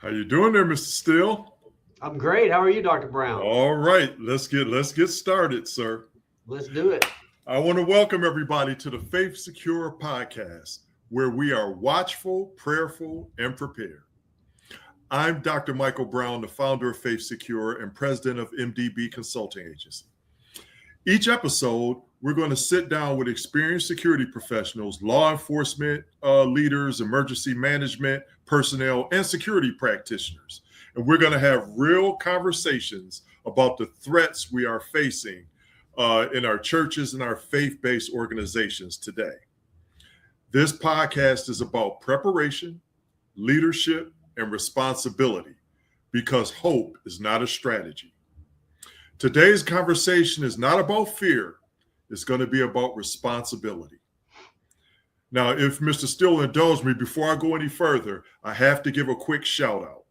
How you doing there, Mr. Steele? I'm great. How are you, Dr. Brown? All right, let's get started, sir. Let's do it. I want to welcome everybody to the Faith Secure podcast, where we are watchful, prayerful, and prepared. I'm Dr. Michael Brown, the founder of Faith Secure and president of MDB Consulting Agency. Each episode, we're going to sit down with experienced security professionals, law enforcement leaders, emergency management personnel, and security practitioners. And we're going to have real conversations about the threats we are facing in our churches and our faith-based organizations today. This podcast is about preparation, leadership, and responsibility, because hope is not a strategy. Today's conversation is not about fear. It's going to be about responsibility. Now, if Mr. Steele will indulge me, before I go any further, I have to give a quick shout out.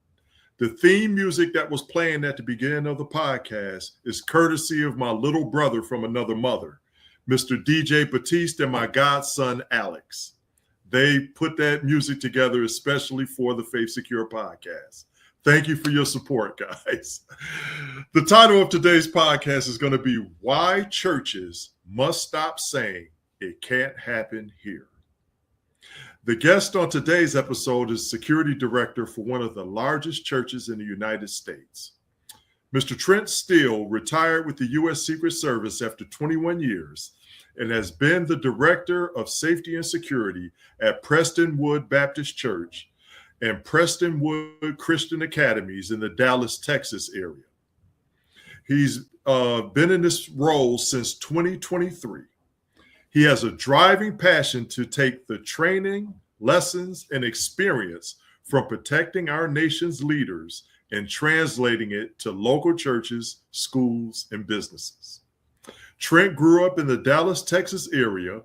The theme music that was playing at the beginning of the podcast is courtesy of my little brother from another mother, Mr. DJ Batiste, and my godson, Alex. They put that music together especially for the Faith Secure podcast. Thank you for your support, guys. The title of today's podcast is going to be Why Churches Must Stop Saying It Can't Happen Here. The guest on today's episode is security director for one of the largest churches in the United States. Mr. Trent Steele retired with the U.S. Secret Service after 21 years and has been the director of safety and security at Prestonwood Baptist Church and Prestonwood Christian Academies in the Dallas, Texas area. He's been in this role since 2023. He has a driving passion to take the training, lessons, and experience from protecting our nation's leaders and translating it to local churches, schools, and businesses. Trent grew up in the Dallas, Texas area,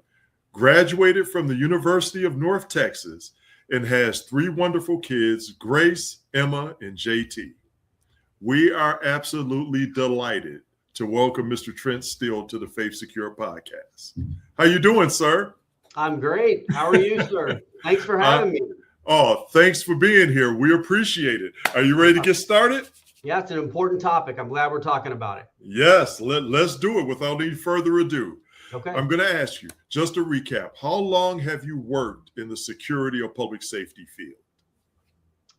graduated from the University of North Texas, and has three wonderful kids, Grace, Emma, and JT. We are absolutely delighted to welcome Mr. Trent Steele to the Faith Secure podcast. How you doing, sir? I'm great. How are you, sir? Thanks for having me. Oh, thanks for being here. We appreciate it. Are you ready to get started? Yeah, it's an important topic. I'm glad we're talking about it. Yes, let's do it without any further ado. Okay. I'm going to ask you, just to recap, how long have you worked in the security or public safety field?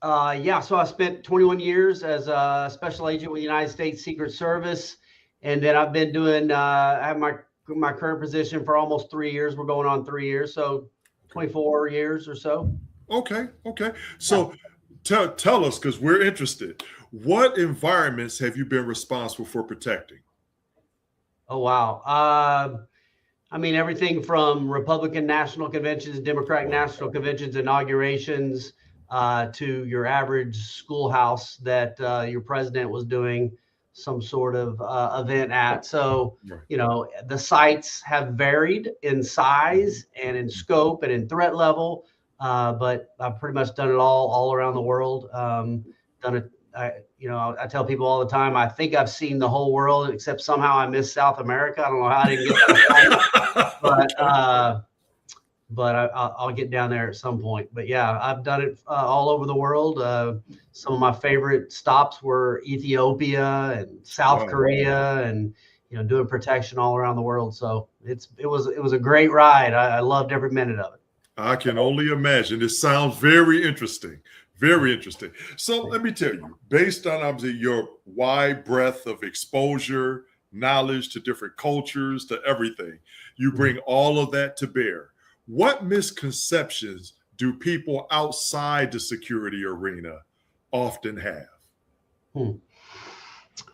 So I spent 21 years as a special agent with the United States Secret Service. And then I've been doing, I have my current position for almost 3 years. We're going on 3 years, so 24 years or so. Okay. So tell us, because we're interested, what environments have you been responsible for protecting? Oh, wow. I mean, everything from Republican national conventions, Democratic national conventions, inaugurations, to your average schoolhouse that your president was doing some sort of event at. So, you know, the sites have varied in size and in scope and in threat level, but I've pretty much done it all around the world. Done it. I tell people all the time, I think I've seen the whole world, except somehow I missed South America. I don't know how I didn't get that, but I'll get down there at some point. But yeah, I've done it all over the world. Some of my favorite stops were Ethiopia and South Korea, and doing protection all around the world. So it was a great ride. I loved every minute of it. I can only imagine. It sounds very interesting. Very interesting. So let me tell you, based on obviously your wide breadth of exposure, knowledge to different cultures, to everything, you bring all of that to bear. What misconceptions do people outside the security arena often have? Well,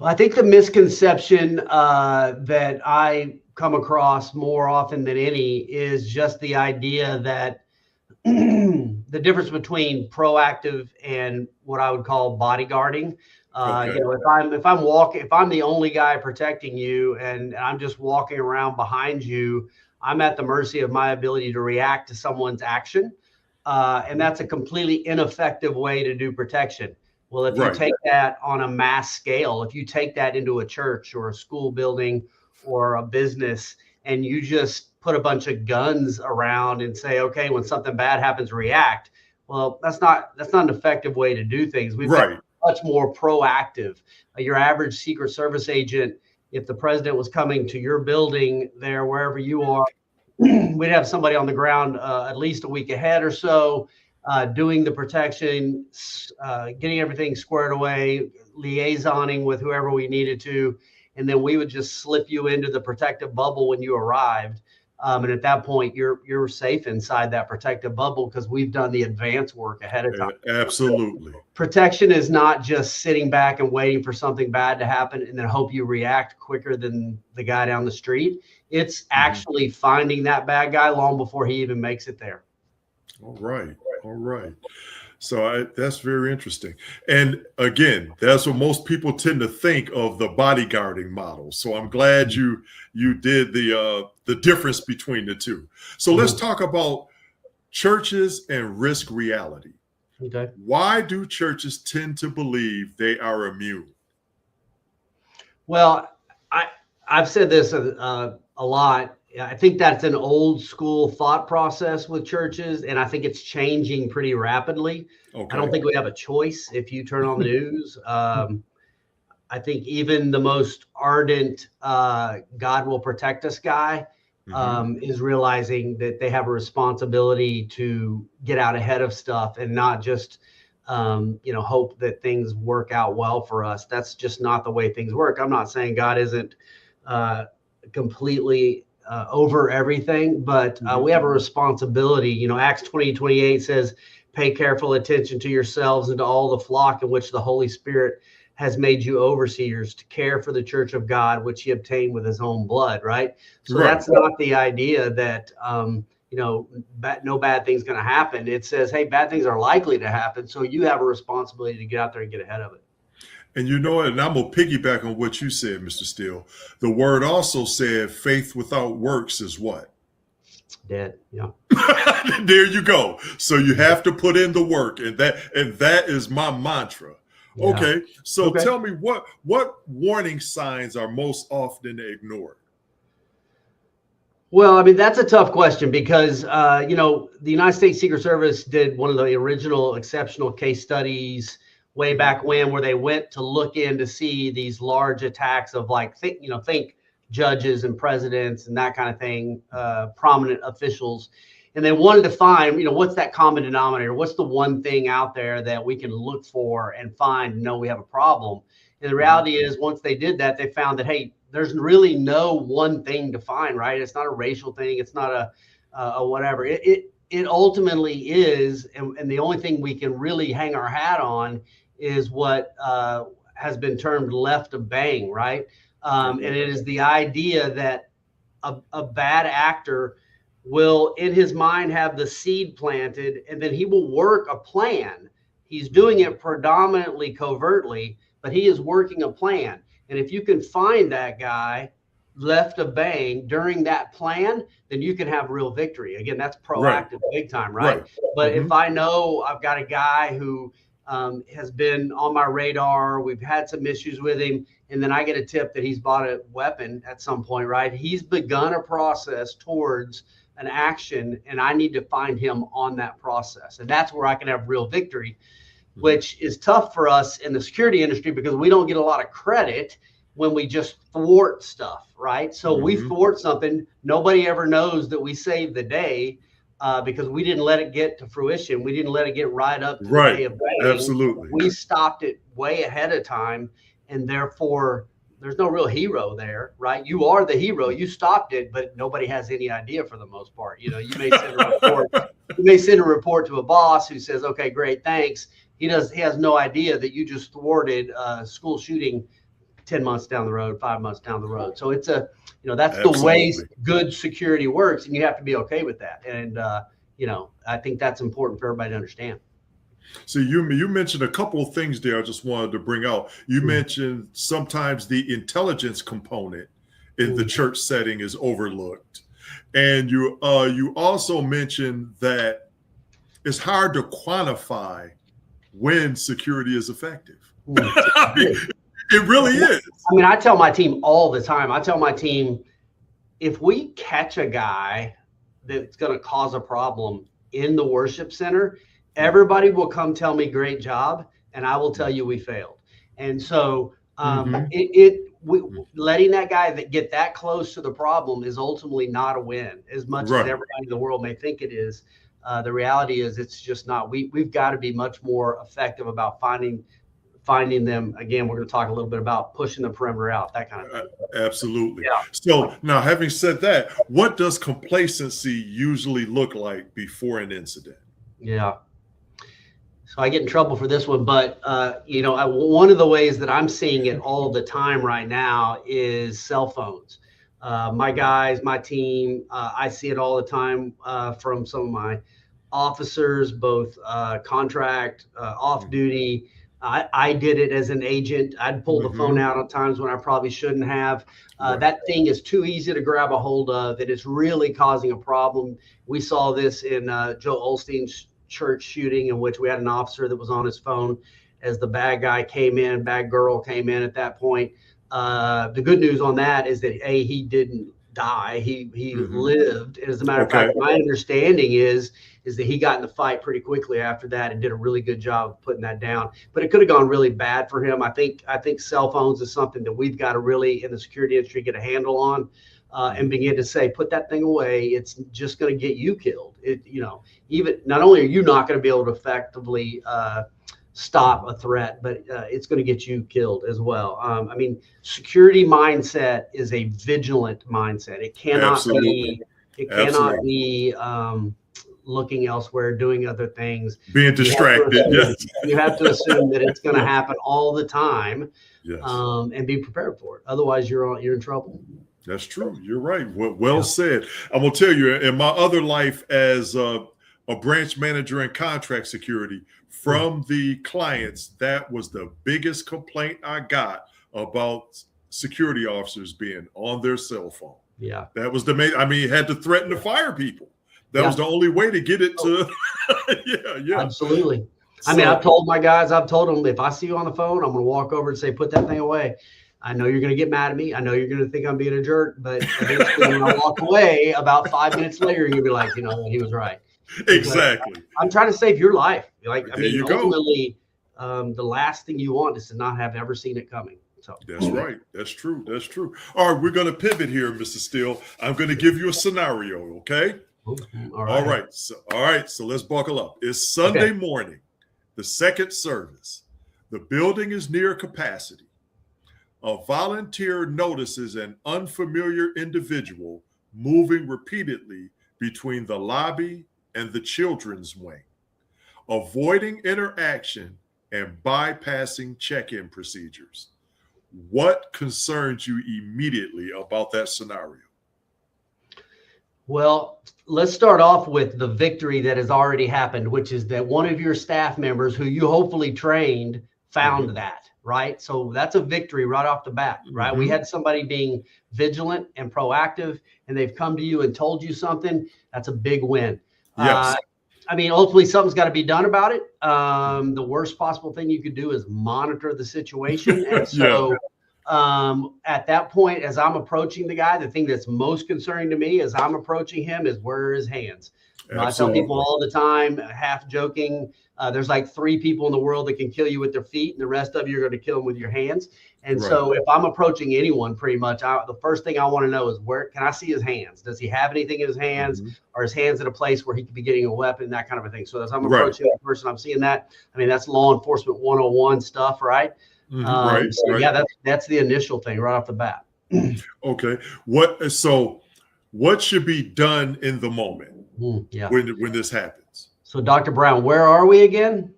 I think the misconception that I come across more often than any is just the idea that the difference between proactive and what I would call bodyguarding. Okay. If I'm the only guy protecting you and I'm just walking around behind you, I'm at the mercy of my ability to react to someone's action. And that's a completely ineffective way to do protection. Well, if you take that on a mass scale, if you take that into a church or a school building or a business, and you just put a bunch of guns around and say, okay, when something bad happens, react. Well, that's not an effective way to do things. We've got much more proactive. Your average Secret Service agent, if the president was coming to your building there, wherever you are, we'd have somebody on the ground at least a week ahead or so, doing the protection, getting everything squared away, liaisoning with whoever we needed to, and then we would just slip you into the protective bubble when you arrived. And at that point, you're safe inside that protective bubble because we've done the advance work ahead of time. Absolutely. Protection is not just sitting back and waiting for something bad to happen and then hope you react quicker than the guy down the street. It's actually finding that bad guy long before he even makes it there. All right. So that's very interesting. And again, that's what most people tend to think of the bodyguarding model. So I'm glad you did the difference between the two. So let's talk about churches and risk reality. Okay. Why do churches tend to believe they are immune? Well, I've said this a lot. I think that's an old school thought process with churches, and I think it's changing pretty rapidly. Okay. I don't think we have a choice if you turn on the news. I think even the most ardent God will protect us guy is realizing that they have a responsibility to get out ahead of stuff and not just hope that things work out well for us. That's just not the way things work. I'm not saying God isn't completely over everything, but we have a responsibility. Acts 20:28 says, pay careful attention to yourselves and to all the flock in which the Holy Spirit has made you overseers to care for the church of God, which he obtained with his own blood. Right. So that's not the idea that, no bad thing's going to happen. It says, hey, bad things are likely to happen. So you have a responsibility to get out there and get ahead of it. And you know what? And I'm going to piggyback on what you said, Mr. Steele. The word also said faith without works is what? Dead. Yeah. There you go. So you have to put in the work. And that is my mantra. Yeah. Okay. So tell me what warning signs are most often ignored? Well, I mean, that's a tough question because, the United States Secret Service did one of the original exceptional case studies way back when, where they went to look in to see these large attacks of think judges and presidents and that kind of thing, prominent officials. And they wanted to find, what's that common denominator? What's the one thing out there that we can look for and find, we have a problem. And the reality is, once they did that, they found that, hey, there's really no one thing to find, right? It's not a racial thing. It's not a whatever. It ultimately is. And the only thing we can really hang our hat on is what has been termed left of bang, right? And it is the idea that a bad actor will, in his mind, have the seed planted, and then he will work a plan. He's doing it predominantly covertly, but he is working a plan. And if you can find that guy left of bang during that plan, then you can have real victory. Again, that's proactive big time, right? But if I know I've got a guy who has been on my radar, we've had some issues with him, and then I get a tip that he's bought a weapon at some point, right? He's begun a process towards an action, and I need to find him on that process. And that's where I can have real victory, which is tough for us in the security industry because we don't get a lot of credit when we just thwart stuff, right? So we thwart something, nobody ever knows that we saved the day because we didn't let it get to fruition. We didn't let it get right up to the day of bang. Absolutely. We stopped it way ahead of time, and therefore there's no real hero there, right? You are the hero. You stopped it, but nobody has any idea for the most part. You may send a report. You may send a report to a boss who says, "Okay, great, thanks." He has no idea that you just thwarted a school shooting 10 months down the road, 5 months down the road. So it's that's Absolutely. The way good security works, and you have to be okay with that. And I think that's important for everybody to understand. So you mentioned a couple of things there I just wanted to bring out. You mentioned sometimes the intelligence component in the church setting is overlooked. And you also mentioned that it's hard to quantify when security is effective. I mean, it really is. I mean, I tell my team all the time, if we catch a guy that's going to cause a problem in the worship center, Everybody will come tell me great job, and I will tell you we failed. And so letting that guy get that close to the problem is ultimately not a win, as much as everybody in the world may think it is. The reality is it's just not. We've got to be much more effective about finding them. Again, we're going to talk a little bit about pushing the perimeter out, that kind of thing. Absolutely. Yeah. So now, having said that, what does complacency usually look like before an incident? Yeah. So I get in trouble for this one, but one of the ways that I'm seeing it all the time right now is cell phones. My guys, my team, I see it all the time from some of my officers, both contract, off duty. I did it as an agent. I'd pull the phone out at times when I probably shouldn't have. That thing is too easy to grab a hold of. It is really causing a problem. We saw this in Joe Olstein's church shooting, in which we had an officer that was on his phone as the bad girl came in at that point. The good news on that is that he didn't die. He lived. And as a matter of fact, my understanding is that he got in the fight pretty quickly after that and did a really good job of putting that down. But it could have gone really bad for him. I think cell phones is something that we've got to really, in the security industry, get a handle on. And begin to say, put that thing away. It's just going to get you killed. Even not only are you not going to be able to effectively stop a threat, but it's going to get you killed as well. Security mindset is a vigilant mindset. It cannot be looking elsewhere, doing other things, being distracted. You have to assume that it's going to happen all the time, and be prepared for it. Otherwise, you're in trouble. That's true. You're right. Well said. I'm going to tell you, in my other life as a branch manager in contract security, from the clients, that was the biggest complaint I got about security officers being on their cell phone. Yeah. That was you had to threaten to fire people. That was the only way to get it to. Absolutely. I've told my guys, them, if I see you on the phone, I'm going to walk over and say, put that thing away. I know you're going to get mad at me. I know you're going to think I'm being a jerk, but eventually when I walk away, about 5 minutes later, you're going to be like, he was right. Exactly. I'm trying to save your life. Ultimately, the last thing you want is to not have ever seen it coming. So that's right. That's true. All right, we're going to pivot here, Mr. Steele. I'm going to give you a scenario, okay? All right. So let's buckle up. It's Sunday morning, the second service. The building is near capacity. A volunteer notices an unfamiliar individual moving repeatedly between the lobby and the children's wing, avoiding interaction and bypassing check-in procedures. What concerns you immediately about that scenario? Well, let's start off with the victory that has already happened, which is that one of your staff members who you hopefully trained found that, right? So that's a victory right off the bat, right? We had somebody being vigilant and proactive, and they've come to you and told you something. That's a big win. Yes. Ultimately, something's got to be done about it. The worst possible thing you could do is monitor the situation. And so at that point, as I'm approaching the guy, the thing that's most concerning to me as I'm approaching him is, where are his hands? I tell people all the time, half joking, there's like 3 people in the world that can kill you with their feet, and the rest of you are going to kill them with your hands. And so if I'm approaching anyone, pretty much, the first thing I want to know is, where can I see his hands? Does he have anything in his hands? Are his hands in a place where he could be getting a weapon, that kind of a thing? So as I'm approaching the person, I'm seeing that. That's law enforcement 101 stuff, right? That's the initial thing right off the bat. Okay. What should be done in the moment when this happens? So, Dr. Brown, where are we again?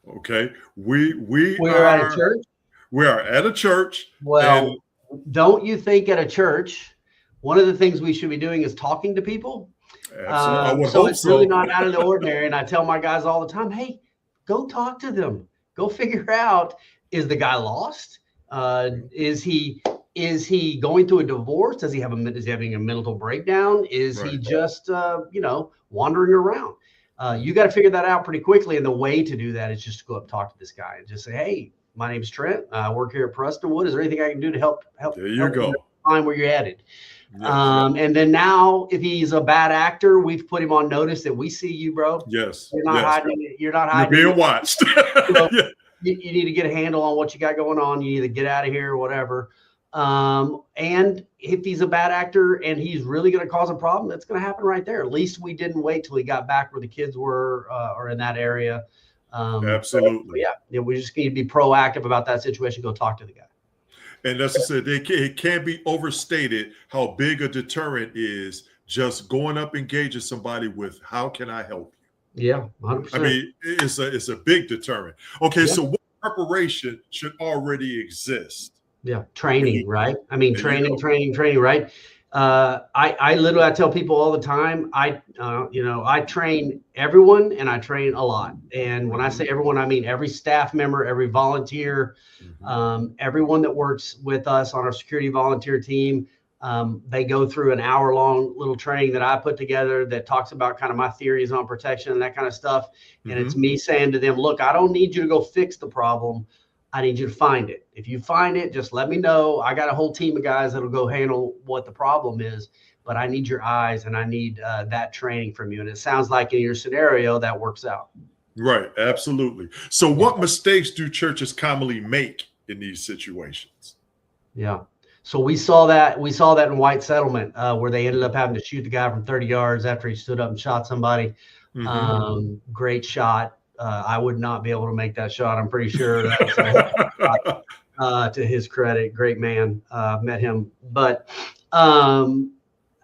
Okay, we are at a church. We are at a church. Well, don't you think at a church, one of the things we should be doing is talking to people? So it's really not out of the ordinary. And I tell my guys all the time, hey, go talk to them. Go figure out, is the guy lost? Is he going through a divorce? Is he having a mental breakdown? Is he just wandering around? You got to figure that out pretty quickly. And the way to do that is just to go up and talk to this guy and just say, hey, my name's Trent. I work here at Prestonwood. Is there anything I can do to help there you go. Find where you're headed? And then now, if he's a bad actor, we've put him on notice that we see you, bro. Yes. You're not hiding it. You're not hiding. You're being watched. Yeah. You need to get a handle on what you got going on. You need to get out of here or whatever. And if he's a bad actor and he's really going to cause a problem, that's going to happen right there. At least we didn't wait till he got back where the kids were or in that area. Absolutely. Yeah. We just need to be proactive about that situation. Go talk to the guy. And as I said, it can't be overstated how big a deterrent is just going up engaging somebody with, how can I help you? Yeah, 100%. I mean, it's a big deterrent. Okay, so what preparation should already exist? Yeah, training, right? I mean, training, right? I literally tell people all the time, I train everyone and I train a lot. And when I say everyone, I mean every staff member, every volunteer, everyone that works with us on our security volunteer team. They go through an hour-long little training that I put together that talks about kind of my theories on protection and that kind of stuff. And it's me saying to them, look, I don't need you to go fix the problem. I need you to find it. If you find it, just let me know. I got a whole team of guys that'll go handle what the problem is, but I need your eyes and I need that training from you. And it sounds like in your scenario that works out. Right. Absolutely. So what mistakes do churches commonly make in these situations? Yeah. So we saw that in White Settlement where they ended up having to shoot the guy from 30 yards after he stood up and shot somebody. Great shot. I would not be able to make that shot. I'm pretty sure that was to his credit. Great man. Met him. But I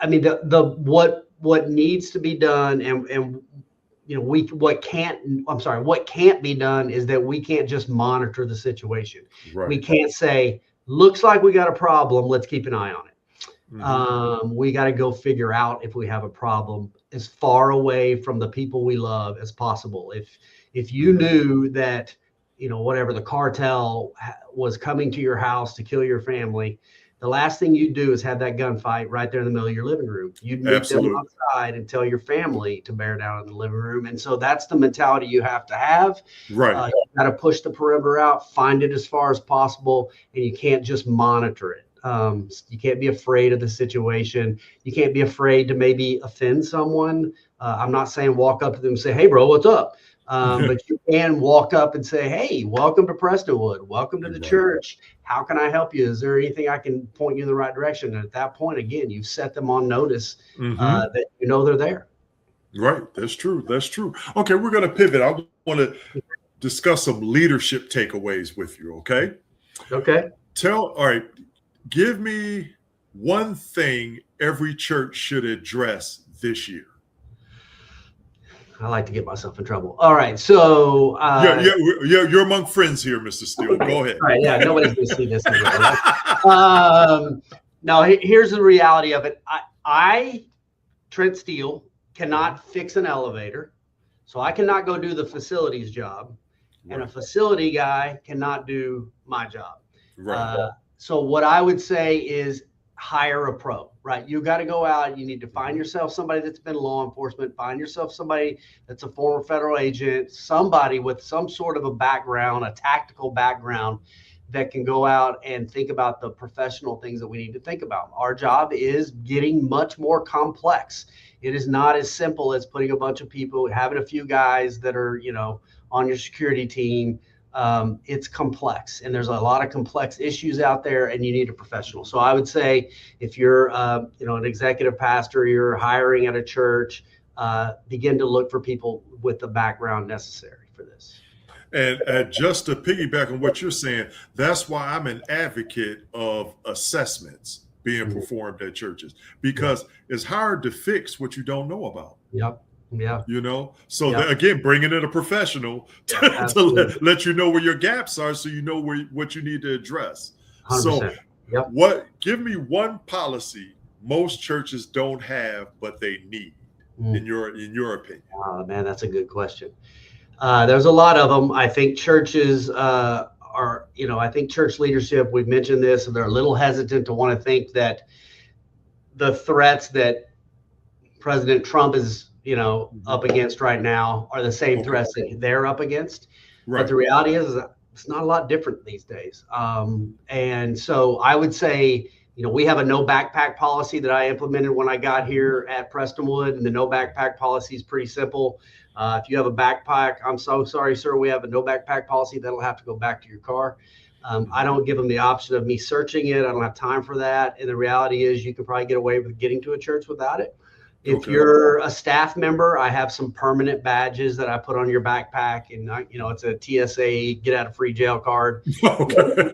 mean, what needs to be done and what can't be done is that we can't just monitor the situation. Right. We can't say, looks like we got a problem, let's keep an eye on it. We got to go figure out if we have a problem as far away from the people we love as possible. If you knew that, whatever the cartel was coming to your house to kill your family, the last thing you'd do is have that gunfight right there in the middle of your living room. You'd meet them outside and tell your family to bear down in the living room. And so that's the mentality you have to have. Right. You got to push the perimeter out, find it as far as possible, and you can't just monitor it. You can't be afraid of the situation. You can't be afraid to maybe offend someone. I'm not saying walk up to them and say, hey, bro, what's up? But you can walk up and say, hey, welcome to Prestonwood. Welcome to the church. How can I help you? Is there anything I can point you in the right direction? And at that point, again, you've set them on notice that they're there. Right. That's true. That's true. Okay, we're going to pivot. I want to discuss some leadership takeaways with you. Okay. Okay. All right. Give me one thing every church should address this year. I like to get myself in trouble. All right. So you're among friends here, Mr. Steele. Go ahead. All right. Yeah. Nobody's going to see this. Now, here's the reality of it. I, Trent Steele, cannot fix an elevator. So I cannot go do the facilities job. Right. And a facility guy cannot do my job. Right. So what I would say is hire a pro, right? You got to go out. You need to find yourself somebody that's been law enforcement, find yourself somebody that's a former federal agent, somebody with some sort of a background, a tactical background that can go out and think about the professional things that we need to think about. Our job is getting much more complex. It is not as simple as putting a bunch of people, having a few guys that are, on your security team. It's complex and there's a lot of complex issues out there and you need a professional. So I would say if you're, an executive pastor, you're hiring at a church, begin to look for people with the background necessary for this. And just to piggyback on what you're saying, that's why I'm an advocate of assessments being performed at churches, because it's hard to fix what you don't know about. Yep. Yeah. So again, bringing in a professional to let you know where your gaps are, so you know what you need to address. 100%. So give me one policy most churches don't have, but they need in your opinion. Oh man, that's a good question. There's a lot of them. I think churches I think church leadership, we've mentioned this, and they're a little hesitant to want to think that the threats that President Trump is up against right now are the same threats that they're up against. Right. But the reality is it's not a lot different these days. And so I would say We have a no backpack policy that I implemented when I got here at Prestonwood, and the no backpack policy is pretty simple. If you have a backpack, I'm so sorry, sir, we have a no backpack policy. That'll have to go back to your car. I don't give them the option of me searching it. I don't have time for that. And the reality is you can probably get away with getting to a church without it. If you're a staff member, I have some permanent badges that I put on your backpack, and it's a TSA get out of free jail card. Okay.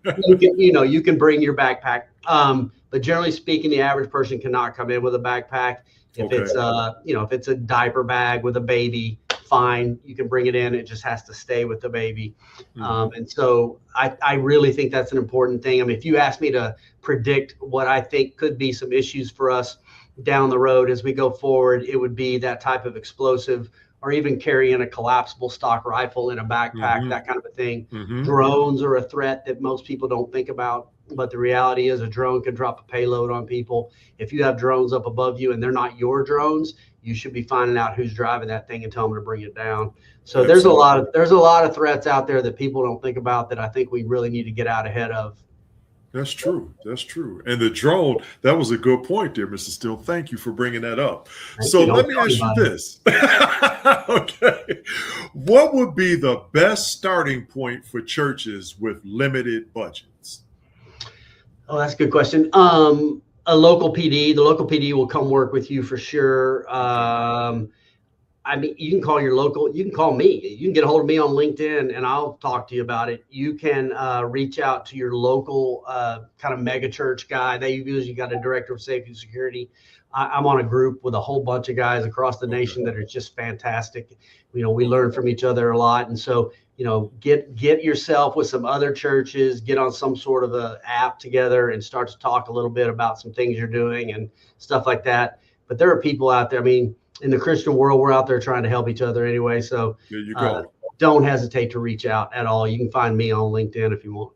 You can bring your backpack. But generally speaking, the average person cannot come in with a backpack. If it's a diaper bag with a baby, fine, you can bring it in. It just has to stay with the baby. And so I really think that's an important thing. I mean, if you ask me to predict what I think could be some issues for us down the road as we go forward, it would be that type of explosive, or even carrying a collapsible stock rifle in a backpack, that kind of a thing. Drones are a threat that most people don't think about, but the reality is a drone can drop a payload on people. If you have drones up above you and they're not your drones, you should be finding out who's driving that thing and tell them to bring it down. So there's a lot of threats out there that people don't think about that I think we really need to get out ahead of. That's true. That's true. And the drone, that was a good point there, Mr. Steele. Thank you for bringing that up. So let me ask you this. Okay. What would be the best starting point for churches with limited budgets? Oh, that's a good question. A local PD, the local PD will come work with you for sure. I mean, you can call you can call me. You can get a hold of me on LinkedIn and I'll talk to you about it. You can reach out to your local kind of mega church guy. They usually got a director of safety and security. I'm on a group with a whole bunch of guys across the nation that are just fantastic. We learn from each other a lot. And so, get yourself with some other churches, get on some sort of a app together and start to talk a little bit about some things you're doing and stuff like that. But there are people out there. I mean, in the Christian world, we're out there trying to help each other anyway. So there you go. Don't hesitate to reach out at all. You can find me on LinkedIn if you want.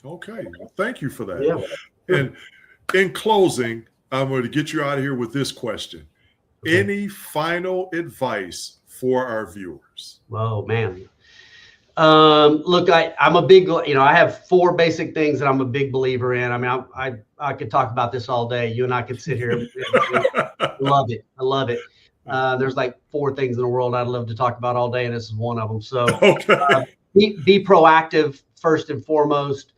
Okay. Well, thank you for that. Yeah. And in closing, I'm going to get you out of here with this question. Okay. Any final advice for our viewers? Oh, man. Look, I'm a big, I have 4 basic things that I'm a big believer in. I mean, I could talk about this all day. You and I could sit here and love it. I love it. There's like 4 things in the world I'd love to talk about all day, and this is one of them. So be proactive first and foremost.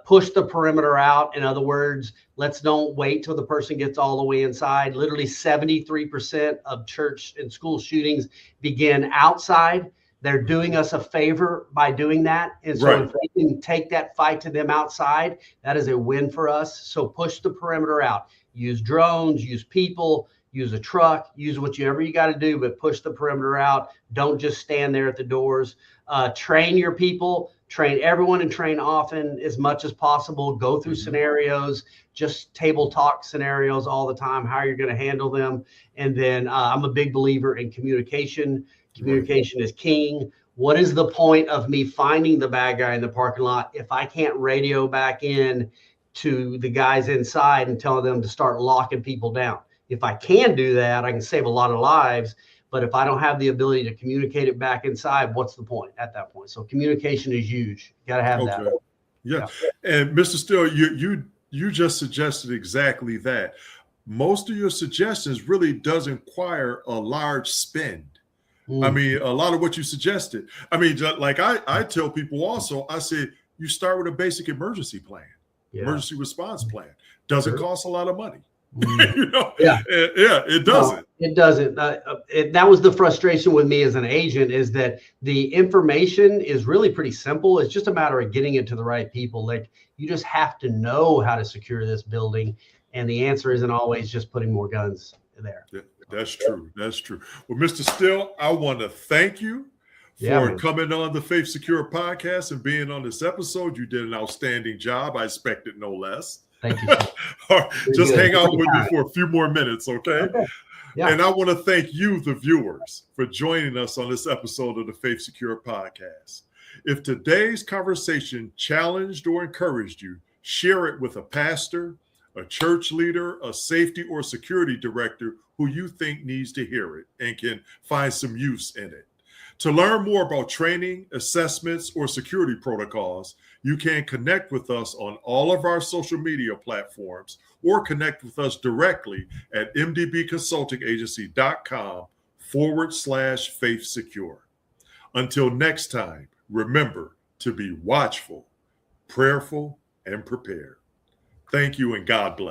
Push the perimeter out. In other words, let's don't wait till the person gets all the way inside. Literally 73% of church and school shootings begin outside. They're doing us a favor by doing that. And so if we can take that fight to them outside, that is a win for us. So push the perimeter out. Use drones, use people, use a truck, use whatever you got to do, but push the perimeter out. Don't just stand there at the doors. Train your people, train everyone, and train often as much as possible. Go through scenarios, just table talk scenarios all the time, how you're going to handle them. And then I'm a big believer in communication. Communication is king. What is the point of me finding the bad guy in the parking lot if I can't radio back in to the guys inside and tell them to start locking people down? If I can do that, I can save a lot of lives. But if I don't have the ability to communicate it back inside, what's the point at that point? So communication is huge. You got to have that. Yeah. And Mr. Steele, you just suggested exactly that. Most of your suggestions really does require a large spend. I mean, a lot of what you suggested. I mean, like I tell people also, I say, you start with a basic emergency plan, emergency response plan. Doesn't cost a lot of money. It doesn't. No, it doesn't. That was the frustration with me as an agent, is that the information is really pretty simple. It's just a matter of getting it to the right people. Like, you just have to know how to secure this building. And the answer isn't always just putting more guns there. Yeah. That's true. That's true. Well, Mr. Steele, I want to thank you for coming on the Faith Secure podcast and being on this episode. You did an outstanding job. I expected no less. Thank you. Just hang out with me for a few more minutes, okay? Yeah. And I want to thank you, the viewers, for joining us on this episode of the Faith Secure podcast. If today's conversation challenged or encouraged you, share it with a pastor, a church leader, a safety or security director who you think needs to hear it and can find some use in it. To learn more about training, assessments, or security protocols, you can connect with us on all of our social media platforms or connect with us directly at mdbconsultingagency.com/Faith Secure. Until next time, remember to be watchful, prayerful, and prepared. Thank you and God bless.